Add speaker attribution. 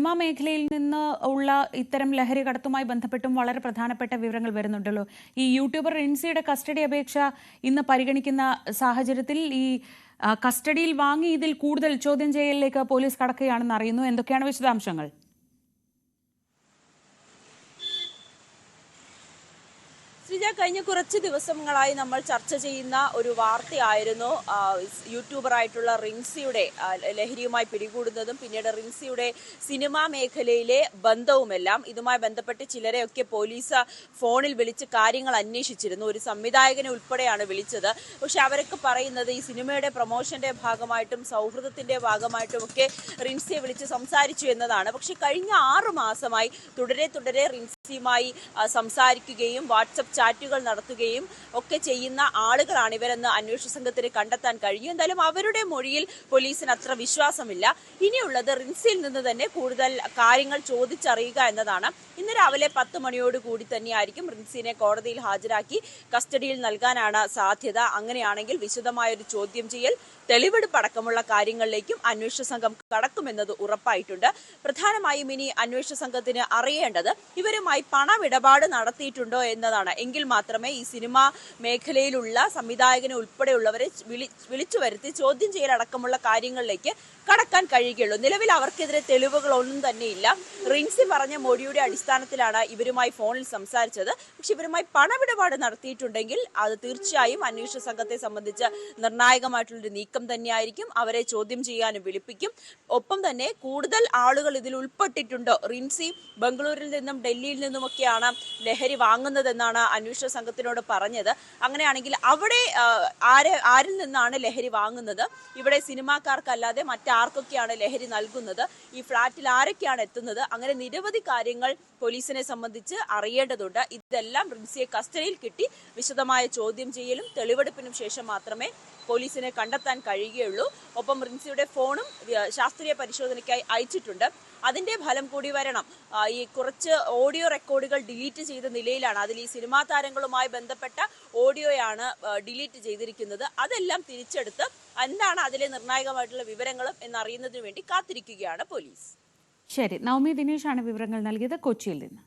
Speaker 1: Cinema മേഖലയിൽ നിന്ന് ഉള്ള ഇത്തരം ലഹരി കടത്തുമായി ബന്ധപ്പെട്ടും വളരെ പ്രധാനപ്പെട്ട വിവരങ്ങൾ വരുന്നുണ്ടല്ലോ. ഈ യൂട്യൂബർ റിൻസിയുടെ കസ്റ്റഡി അപേക്ഷ ഇന്ന് പരിഗണിക്കുന്ന സാഹചര്യത്തിൽ ഈ കസ്റ്റഡിയിൽ വാങ്ങി ഇതിൽ കൂടുതൽ ചോദ്യം ചെയ്യലിലേക്ക് പോലീസ് കടക്കുകയാണെന്ന് അറിയുന്നു. എന്തൊക്കെയാണ് വിശദാംശങ്ങൾ?
Speaker 2: ശ്രീജ, കഴിഞ്ഞ കുറച്ച് ദിവസങ്ങളായി നമ്മൾ ചർച്ച ചെയ്യുന്ന ഒരു വാർത്തയായിരുന്നു യൂട്യൂബറായിട്ടുള്ള റിൻസിയുടെ ലഹരിയുമായി പിടികൂടുന്നതും പിന്നീട് റിൻസിയുടെ സിനിമാ മേഖലയിലെ ബന്ധവുമെല്ലാം. ഇതുമായി ബന്ധപ്പെട്ട് ചിലരെയൊക്കെ പോലീസ് ഫോണിൽ വിളിച്ച് കാര്യങ്ങൾ അന്വേഷിച്ചിരുന്നു. ഒരു സംവിധായകനെ ഉൾപ്പെടെയാണ് വിളിച്ചത്. പക്ഷെ അവരൊക്കെ പറയുന്നത് ഈ സിനിമയുടെ പ്രൊമോഷന്റെ ഭാഗമായിട്ടും സൗഹൃദത്തിന്റെ ഭാഗമായിട്ടും ഒക്കെ റിൻസിയെ വിളിച്ച് സംസാരിച്ചു എന്നതാണ്. പക്ഷെ കഴിഞ്ഞ 6 മാസമായി തുടരെ റിൻസിയുമായി സംസാരിക്കുകയും വാട്സപ്പ് ചാറ്റുകൾ നടത്തുകയും ഒക്കെ ചെയ്യുന്ന ആളുകളാണ് ഇവരെന്ന് അന്വേഷണ സംഘത്തിന് കണ്ടെത്താൻ കഴിഞ്ഞു. എന്തായാലും അവരുടെ മൊഴിയിൽ പോലീസിന് അത്ര വിശ്വാസമില്ല. ഇനിയുള്ളത് റിൻസിയിൽ നിന്ന് തന്നെ കൂടുതൽ കാര്യങ്ങൾ ചോദിച്ചറിയുക എന്നതാണ്. ഇന്ന് രാവിലെ 10 മണിയോടുകൂടി തന്നെയായിരിക്കും റിൻസിനെ കോടതിയിൽ ഹാജരാക്കി കസ്റ്റഡിയിൽ നൽകാനാണ് സാധ്യത. അങ്ങനെയാണെങ്കിൽ വിശദമായൊരു ചോദ്യം ചെയ്യൽ, തെളിവെടുപ്പ് അടക്കമുള്ള കാര്യങ്ങളിലേക്കും അന്വേഷണ സംഘം കടക്കുമെന്നത് ഉറപ്പായിട്ടുണ്ട്. പ്രധാനമായും ഇനി അന്വേഷണ സംഘത്തിന് അറിയേണ്ടത് ഇവരുമായി പണമിടപാട് നടത്തിയിട്ടുണ്ടോ എന്നതാണ്. എങ്കിൽ മാത്രമേ ഈ സിനിമാ മേഖലയിലുള്ള സംവിധായകനെ ഉൾപ്പെടെയുള്ളവരെ വിളിച്ചു വരുത്തി ചോദ്യം ചെയ്യലടക്കമുള്ള കാര്യങ്ങളിലേക്ക് കടക്കാൻ കഴിയുകയുള്ളൂ. നിലവിൽ അവർക്കെതിരെ തെളിവുകളൊന്നും തന്നെയില്ല. റിൻസി പറഞ്ഞ മൊഴിയുടെ അടിസ്ഥാനത്തിലാണ് ഇവരുമായി ഫോണിൽ സംസാരിച്ചത്. പക്ഷെ ഇവരുമായി പണമിടപാട് നടത്തിയിട്ടുണ്ടെങ്കിൽ അത് തീർച്ചയായും അന്വേഷണ സംഘത്തെ സംബന്ധിച്ച് നിർണായകമായിട്ടുള്ളൊരു നീക്കം തന്നെയായിരിക്കും. അവരെ ചോദ്യം ചെയ്യാനും വിളിപ്പിക്കും. ഒപ്പം തന്നെ കൂടുതൽ ആളുകൾ ഇതിൽ ഉൾപ്പെട്ടിട്ടുണ്ടോ, റിൻസി ബംഗളൂരിൽ നിന്നും ഡൽഹിയിൽ നിന്നുമൊക്കെയാണ് ലഹരി വാങ്ങുന്നതെന്നാണ് അന്വേഷണ സംഘത്തിനോട് പറഞ്ഞത്. അങ്ങനെയാണെങ്കിൽ അവിടെ ആരിൽ നിന്നാണ് ലഹരി വാങ്ങുന്നത്, ഇവിടെ സിനിമാക്കാർക്കല്ലാതെ മറ്റാർക്കൊക്കെയാണ് ലഹരി നൽകുന്നത്, ഈ ഫ്ളാറ്റിൽ ആരൊക്കെയാണ് എത്തുന്നത്, അങ്ങനെ നിരവധി കാര്യങ്ങൾ പോലീസിനെ സംബന്ധിച്ച് അറിയേണ്ടതുണ്ട്. ഇതെല്ലാം റിൻസിയെ കസ്റ്റഡിയിൽ കിട്ടി വിശദമായ ചോദ്യം ചെയ്യലും തെളിവെടുപ്പിനും ശേഷം മാത്രമേ പോലീസിനെ കണ്ടെത്താൻ കഴിയുകയുള്ളൂ. ഒപ്പം റിൻസിയുടെ ഫോണും ശാസ്ത്രീയ പരിശോധനയ്ക്കായി അയച്ചിട്ടുണ്ട്. അതിന്റെ ഫലം കൂടി വരണം. ഈ കുറച്ച് ഓഡിയോ റെക്കോർഡുകൾ ഡിലീറ്റ് ചെയ്ത നിലയിലാണ്. അതിൽ ഈ സിനിമാ താരങ്ങളുമായി ബന്ധപ്പെട്ട ഓഡിയോയാണ് ഡിലീറ്റ് ചെയ്തിരിക്കുന്നത്. അതെല്ലാം തിരിച്ചെടുത്ത് എന്താണ് അതിലെ നിർണായകമായിട്ടുള്ള വിവരങ്ങളും എന്നറിയുന്നതിന് വേണ്ടി കാത്തിരിക്കുകയാണ് പോലീസ്.
Speaker 1: ശരി, നവമി ദിനേശാണ് വിവരങ്ങൾ നൽകിയത് കൊച്ചിയിൽ നിന്ന്.